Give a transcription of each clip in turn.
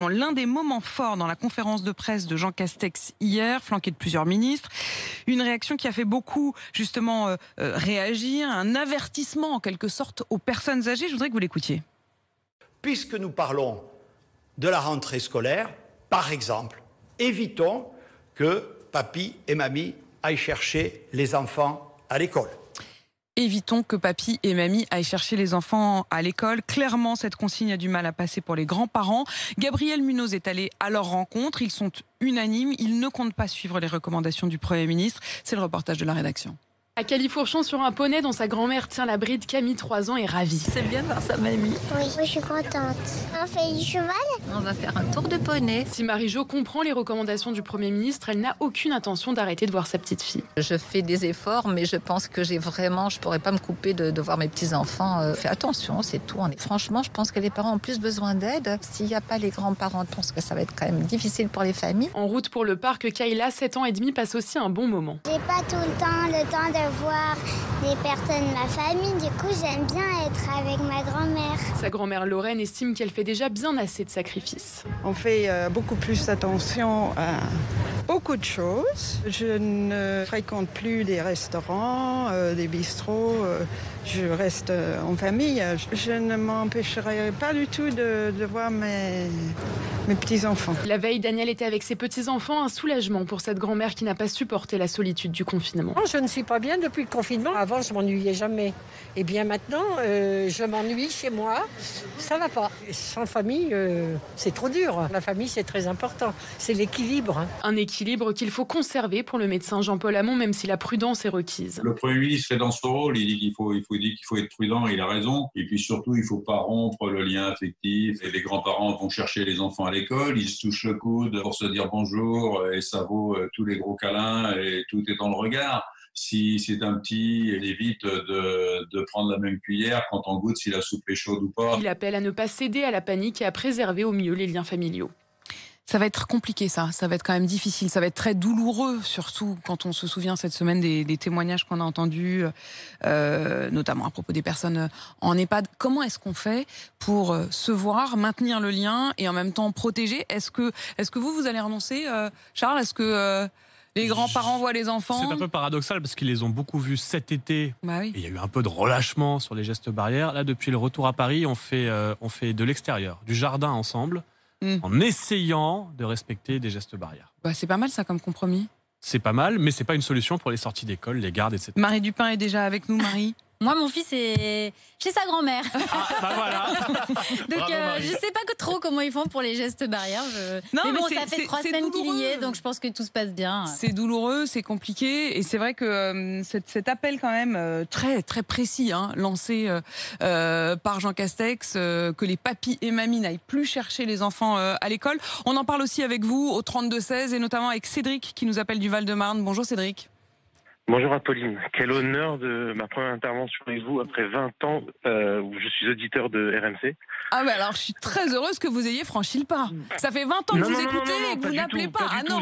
L'un des moments forts dans la conférence de presse de Jean Castex hier, flanqué de plusieurs ministres, une réaction qui a fait beaucoup justement réagir, un avertissement en quelque sorte aux personnes âgées. Je voudrais que vous l'écoutiez. Puisque nous parlons de la rentrée scolaire, par exemple, évitons que papy et mamie aillent chercher les enfants à l'école. Évitons que papy et mamie aillent chercher les enfants à l'école. Clairement, cette consigne a du mal à passer pour les grands-parents. Gabriel Munoz est allé à leur rencontre. Ils sont unanimes. Ils ne comptent pas suivre les recommandations du Premier ministre. C'est le reportage de la rédaction. À Califourchon, sur un poney dont sa grand-mère tient la bride, Camille, 3 ans, est ravie. C'est bien de voir sa mamie. Oui, je suis contente. On fait du cheval? On va faire un tour de poney. Si Marie-Jo comprend les recommandations du Premier ministre, elle n'a aucune intention d'arrêter de voir sa petite fille. Je fais des efforts, mais je pense que je pourrais pas me couper de voir mes petits-enfants. Fais attention, c'est tout. Franchement, je pense que les parents ont plus besoin d'aide. S'il n'y a pas les grands-parents, je pense que ça va être quand même difficile pour les familles. En route pour le parc, Kayla, 7 ans et demi, passe aussi un bon moment. J'ai pas tout le temps de voir des personnes de ma famille. Du coup, j'aime bien être avec ma grand-mère. Sa grand-mère Lorraine estime qu'elle fait déjà bien assez de sacrifices. On fait beaucoup plus attention à beaucoup de choses. Je ne fréquente plus des restaurants, des bistrots. Je reste en famille. Je ne m'empêcherai pas du tout de voir mes petits-enfants. La veille, Daniel était avec ses petits-enfants. Un soulagement pour cette grand-mère qui n'a pas supporté la solitude du confinement. Je ne suis pas bien depuis le confinement. Avant, je m'ennuyais jamais. Et bien maintenant, je m'ennuie chez moi. Ça va pas. Sans famille, c'est trop dur. La famille, c'est très important. C'est l'équilibre. Un équilibre qu'il faut conserver pour le médecin Jean-Paul Hamon, même si la prudence est requise. Le Premier ministre est dans son rôle. Il dit qu'il faut être prudent. Il a raison. Et puis surtout, il ne faut pas rompre le lien affectif. Et les grands-parents vont chercher les enfants à l'école. Ils se touchent le coude pour se dire bonjour. Et ça vaut tous les gros câlins. Et tout est dans le regard. Si c'est un petit, il évite de prendre la même cuillère quand on goûte si la soupe est chaude ou pas. Il appelle à ne pas céder à la panique et à préserver au mieux les liens familiaux. Ça va être compliqué, ça va être quand même difficile, ça va être très douloureux, surtout quand on se souvient cette semaine des témoignages qu'on a entendus, notamment à propos des personnes en EHPAD. Comment est-ce qu'on fait pour se voir, maintenir le lien et en même temps protéger? Est-ce que vous allez renoncer, Charles? Est-ce que les grands-parents voient les enfants? C'est un peu paradoxal parce qu'ils les ont beaucoup vus cet été. Bah oui. Il y a eu un peu de relâchement sur les gestes barrières. Là, depuis le retour à Paris, on fait de l'extérieur, du jardin ensemble, en essayant de respecter des gestes barrières. Bah, c'est pas mal ça comme compromis. C'est pas mal, mais c'est pas une solution pour les sorties d'école, les gardes, etc. Marie Dupin est déjà avec nous, Marie. Moi, mon fils est chez sa grand-mère. Ah, bah voilà. Donc, je sais pas trop comment ils font pour les gestes barrières. Non, mais bon, ça fait 3 semaines qu'il y est, donc je pense que tout se passe bien. C'est douloureux, c'est compliqué, et c'est vrai que cet appel quand même très très précis, lancé par Jean Castex, que les papis et mamies n'aillent plus chercher les enfants à l'école. On en parle aussi avec vous au 32-16 et notamment avec Cédric qui nous appelle du Val-de-Marne. Bonjour Cédric. Bonjour Apolline, quel honneur de ma première intervention avec vous après 20 ans où je suis auditeur de RMC. Ah mais alors je suis très heureuse que vous ayez franchi le pas. Ça fait 20 ans que vous écoutez et que vous n'appelez pas. Ah non.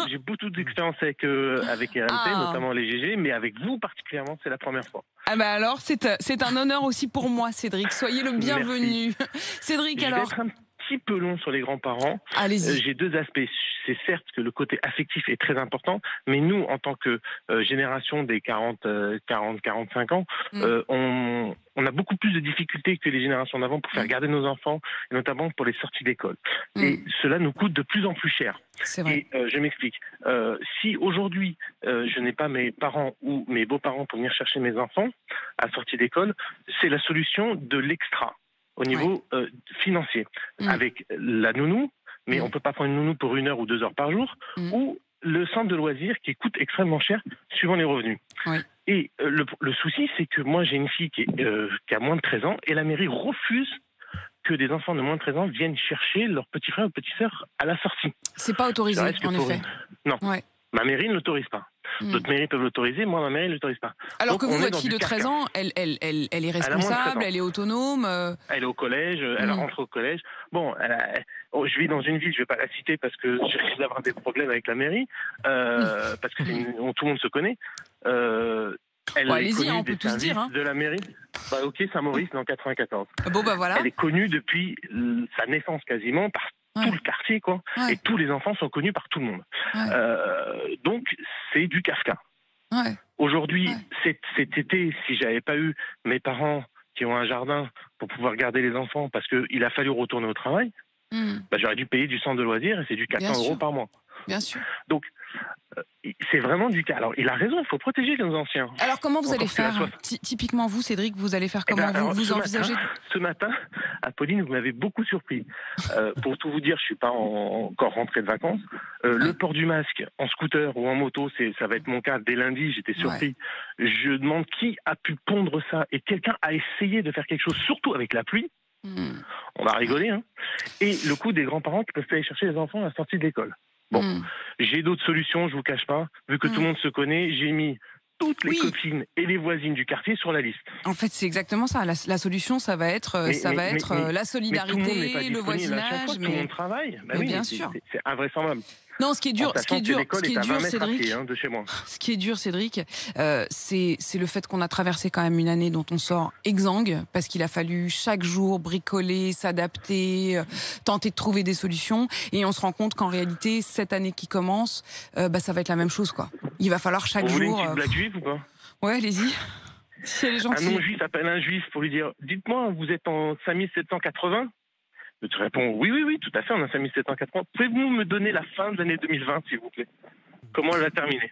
J'ai beaucoup d'expérience avec RMC, notamment les GG, mais avec vous particulièrement, c'est la première fois. Ah bah alors c'est un honneur aussi pour moi Cédric, soyez le bienvenu. Cédric alors. Petit peu long sur les grands-parents. Allez-y. J'ai deux aspects. C'est certes que le côté affectif est très important, mais nous, en tant que génération des 40-45 ans, on a beaucoup plus de difficultés que les générations d'avant pour faire garder nos enfants, et notamment pour les sorties d'école. Et cela nous coûte de plus en plus cher. C'est vrai. Et je m'explique. Si aujourd'hui, je n'ai pas mes parents ou mes beaux-parents pour venir chercher mes enfants à sortie d'école, c'est la solution de l'extra au niveau financier, avec la nounou, mais on ne peut pas prendre une nounou pour 1 heure ou 2 heures par jour, ou le centre de loisirs qui coûte extrêmement cher suivant les revenus. Oui. Et le souci, c'est que moi j'ai une fille qui a moins de 13 ans et la mairie refuse que des enfants de moins de 13 ans viennent chercher leurs petits frères ou petites sœurs à la sortie. C'est pas autorisé, en effet. Non. Ouais. Ma mairie ne l'autorise pas. D'autres mairies peuvent l'autoriser, moi ma mairie ne l'autorise pas. Alors donc, que vous, votre fille de 13 ans, elle est responsable, elle est autonome. Elle est au collège, elle rentre au collège. Bon, je vis dans une ville, je ne vais pas la citer parce que je risque d'avoir des problèmes avec la mairie, parce que tout le monde se connaît. Elle est connue on peut des tous dire. de la mairie. Bah ok, Saint-Maurice dans 94. Bon bah voilà. Elle est connue depuis sa naissance quasiment tout le quartier, quoi. Et tous les enfants sont connus par tout le monde. Donc, c'est du Kafka. Aujourd'hui, cet été, si j'avais pas eu mes parents qui ont un jardin pour pouvoir garder les enfants parce qu'il a fallu retourner au travail, j'aurais dû payer du centre de loisirs et c'est du 400 € par mois. Bien sûr. Donc, c'est vraiment du cas. Alors, il a raison, il faut protéger nos anciens. Alors, comment vous allez faire typiquement, vous, Cédric, vous allez faire comment vous envisagez ce matin, Apolline, vous m'avez beaucoup surpris. Pour tout vous dire, je ne suis pas encore rentré de vacances. Le port du masque en scooter ou en moto, ça va être mon cas. Dès lundi, j'étais surpris. Je demande qui a pu pondre ça. Et quelqu'un a essayé de faire quelque chose, surtout avec la pluie. On va rigoler, hein. Et le coup des grands-parents qui peuvent aller chercher les enfants à la sortie de l'école. Bon, j'ai d'autres solutions, je vous cache pas. Vu que tout le monde se connaît, j'ai mis toutes les copines et les voisines du quartier sur la liste. En fait, c'est exactement ça. La solution, ça va être la solidarité, le voisinage. Tout le monde travaille. Bien sûr. C'est invraisemblable. Non, ce qui est dur, Cédric, de chez moi. Ce qui est dur, Cédric, c'est le fait qu'on a traversé quand même une année dont on sort exsangue, parce qu'il a fallu chaque jour bricoler, s'adapter, tenter de trouver des solutions, et on se rend compte qu'en réalité, cette année qui commence, ça va être la même chose, quoi. Il va falloir chaque jour. Vous voulez une petite blague juive ou pas? Ouais, allez-y. Si elle est gentille. Un non-juif appelle un juif pour lui dire « Dites-moi, vous êtes en 5780 ?» Tu réponds oui, tout à fait, on a 5780. Pouvez-vous me donner la fin de l'année 2020, s'il vous plaît? Comment elle va terminer?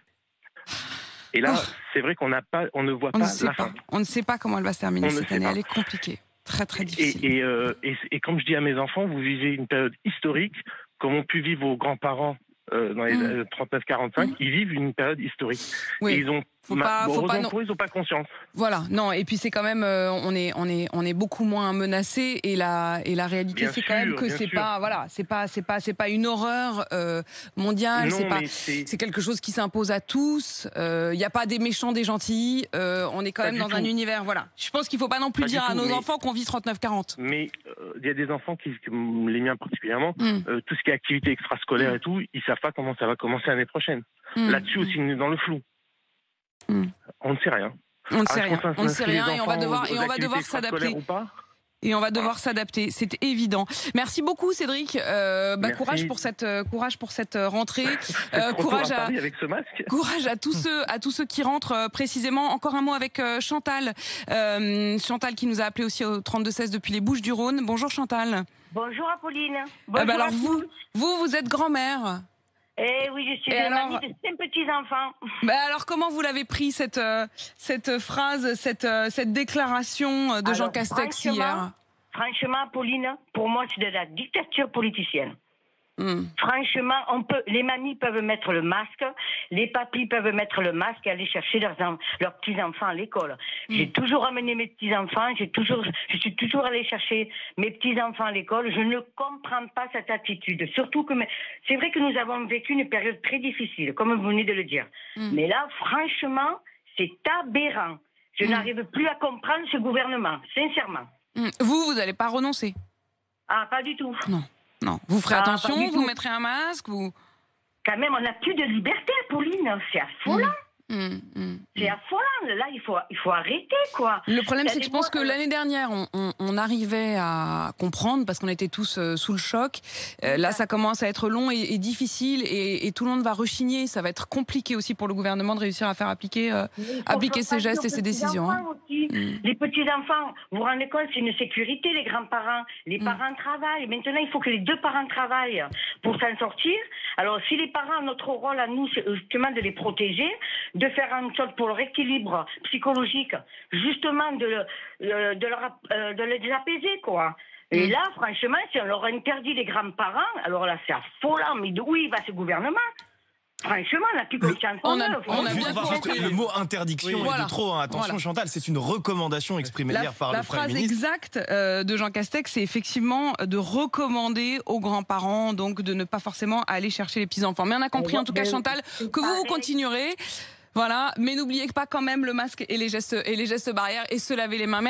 Et là, c'est vrai qu'on ne voit pas la fin. On ne sait pas comment elle va se terminer cette année. Elle est compliquée, très très difficile. Et comme je dis à mes enfants, vous vivez une période historique, comme ont pu vivre vos grands-parents dans les 39-45, ils vivent une période historique. Oui. Et ils ont ils n'ont pas conscience. Voilà, non, et puis c'est quand même, on est beaucoup moins menacé, et la réalité, c'est quand même que c'est pas une horreur mondiale, c'est quelque chose qui s'impose à tous. Il n'y a pas des méchants, des gentils. On est quand même dans un univers, voilà. Je pense qu'il ne faut pas non plus dire à nos enfants qu'on vit 39-40. Mais il y a des enfants les miens particulièrement, tout ce qui est activité extrascolaire et tout, ils savent pas comment ça va commencer l'année prochaine. Là-dessus aussi, on est dans le flou. On ne sait rien. On ne sait rien, et on va devoir s'adapter. Et on va devoir s'adapter, c'est évident. Merci beaucoup, Cédric. Courage pour cette rentrée. Courage à tous ceux qui rentrent précisément. Encore un mot avec Chantal. Chantal qui nous a appelé aussi au 32-16 depuis les Bouches-du-Rhône. Bonjour Chantal. Bonjour Apolline. Bonjour alors vous êtes grand-mère. Eh oui, je suis une mamie de 5 petits-enfants. Alors, comment vous l'avez pris, cette phrase, cette déclaration de Jean Castex hier? Franchement, Pauline, pour moi, c'est de la dictature politicienne. Franchement, les mamies peuvent mettre le masque, les papis peuvent mettre le masque et aller chercher leurs petits-enfants à l'école. J'ai toujours amené mes petits-enfants, je suis toujours allée chercher mes petits-enfants à l'école. Je ne comprends pas cette attitude. Surtout que c'est vrai que nous avons vécu une période très difficile, comme vous venez de le dire. Mais là, franchement, c'est aberrant. Je n'arrive plus à comprendre ce gouvernement, sincèrement. Vous n'allez pas renoncer? Ah, pas du tout. Non, vous ferez attention, vous mettrez un masque, Quand même, on n'a plus de liberté, Pauline, c'est affolant. C'est affolant, là, il faut arrêter, quoi. Le problème, c'est que je pense que l'année dernière, on arrivait à comprendre, parce qu'on était tous sous le choc. Là, ça commence à être long et difficile, et tout le monde va rechigner. Ça va être compliqué aussi pour le gouvernement de réussir à faire appliquer ses gestes et ses décisions. Les petits-enfants, vous vous rendez compte, c'est une sécurité, les grands-parents. Les parents travaillent. Maintenant, il faut que les deux parents travaillent pour s'en sortir. Alors, si les parents, notre rôle à nous, c'est justement de les protéger, de faire en sorte pour leur équilibre psychologique, justement de les apaiser, quoi. Et là, franchement, si on leur interdit les grands-parents, alors là, c'est affolant. Mais d'où il va ce gouvernement? Franchement, on n'a plus confiance en eux. Le mot interdiction est de trop. Attention, Chantal, c'est une recommandation exprimée hier par le Premier ministre. La phrase exacte de Jean Castex, c'est effectivement de recommander aux grands-parents, donc de ne pas forcément aller chercher les petits-enfants. Mais on a compris, en tout cas, Chantal, que vous continuerez. Voilà, mais n'oubliez pas quand même le masque et les gestes barrières, et se laver les mains.